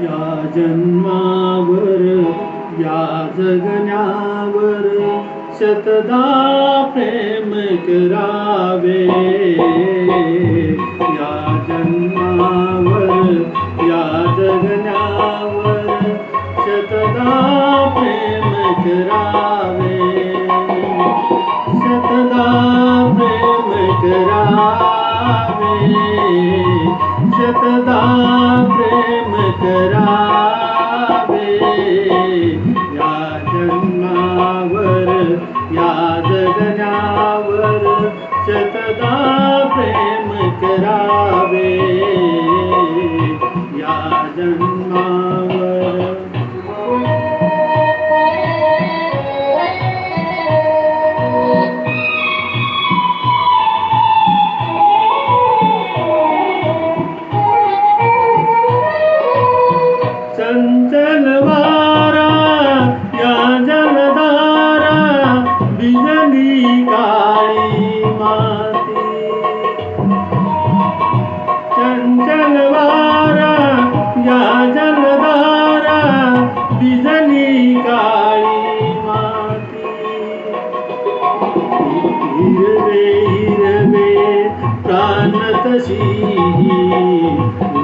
या जन्मावर या जगण्यावर शतदा प्रेम करावे। या जन्मावर या जगण्यावर शतदा प्रेम करावे। शतदा प्रेम करावे। शतदा प्रेम करावे। या जन्मावर या जगण्यावर शतदा प्रेम करावे। या जन्मावर चंचल वारा या जलधारा भिजली काळी माती। चंचल वारा या जलधारा भिजली काळी माती। हिरवे हिरवे प्राण तशी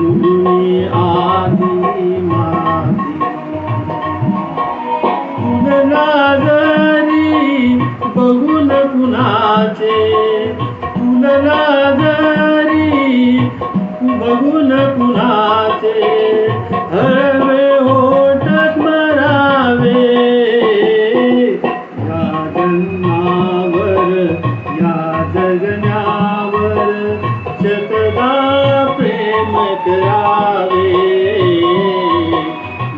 उडुनी आधी माती। फुलला जरी बघून कुणाचे, फुलला जरी बघून कुणाचे, हळवे ओठात मरावे। या जन्मावर या जगण्यावर शतदा प्रेम करावे।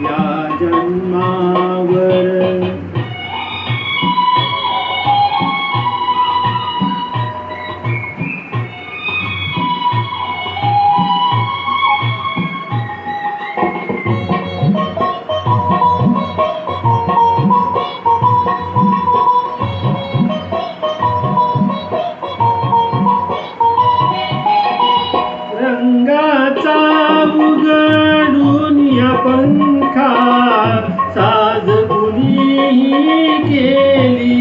या जन्मावर रंगाचा उघडून या पंखा साज कुणी केली।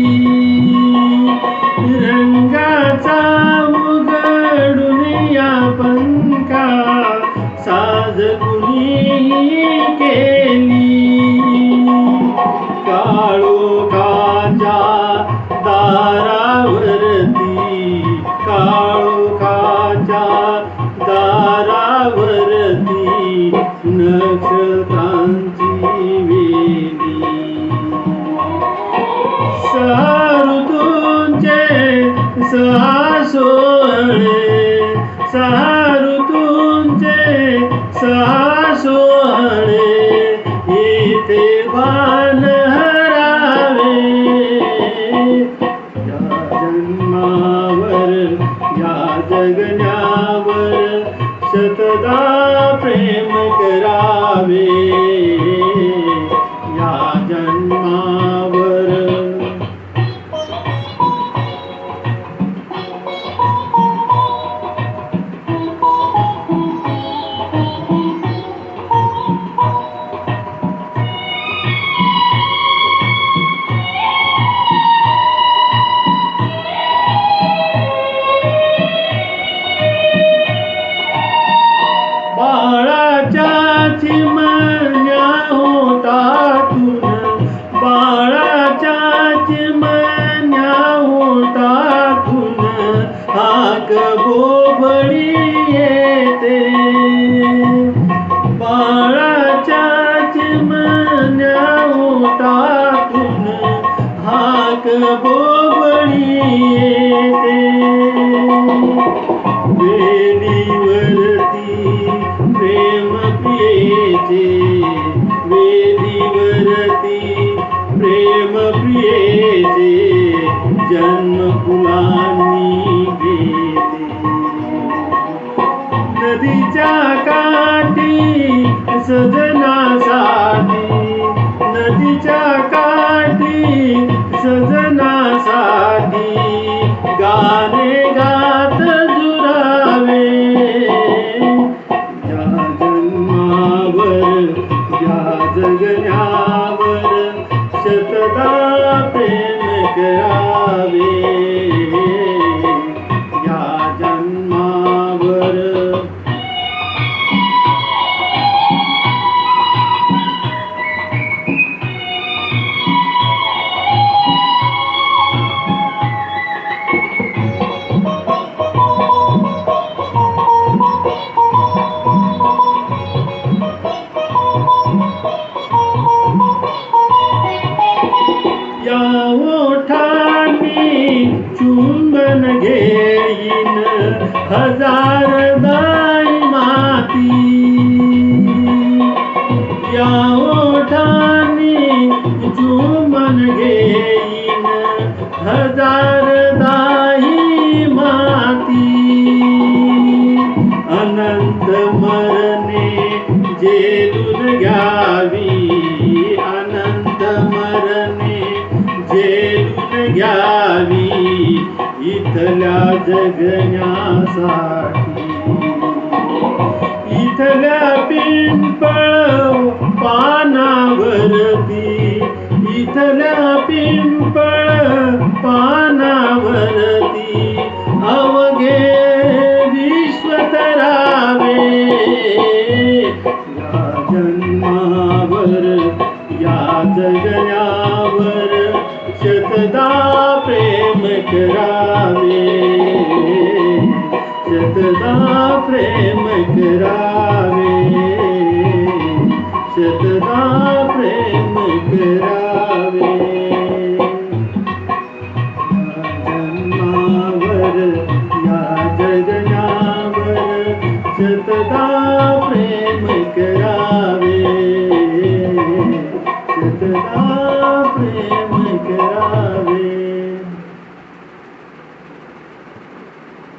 रंगाचा उघडून या पंखा साज कुणी केली। काळोखाच्या दारावरती, काळोखाच्या दारावरती नक्षत्रांची वेली। सहा ऋतूंचे सहा सोहळे, सहा ऋतूंचे सहा सोहळे इथे बाण हरावे। या जन्मावर या जगण्यावर शतदा प्रेम करावे। या जन्मावर बाळाच्या चिमण्या होतातून, बाळाच्या चिमण्या होतातून हाक बोबडी येते। बाळाच्या चिमण्या होतातून हाक बोबडी येते। वेलीवरती प्रेम प्रियेचे, वेलीवरती प्रेम प्रियेचे जन्म फुलांनी घेते। नदीच्या सजनासाठी नदीच्या काठी सजनासाठी गाणे गात जुरावे या जन्मावर या जगण्यावर शतदा प्रेम करावे या जन्मावर या ओठांनी चुंबन घेईन हजारदाई माती या ओठांनी चुंबन घेईन हजारदाई माती अनंत मरणे जेलून घ्यावी अनंत मरणे जेलून घ्यावी इथल्या जगण्यासाठी इथल्या पिंपळ पानावरती इथल्या पिंपळ पानावरती अवघे विश्व तरावे या जन्मावर या जगण्यावर शतदा प्रेम करावे शतदा प्रेम करावे शतदा प्रेम करावे जन्मावर या जगण्यावर शतदा प्रेम करावे शतदा प्रेम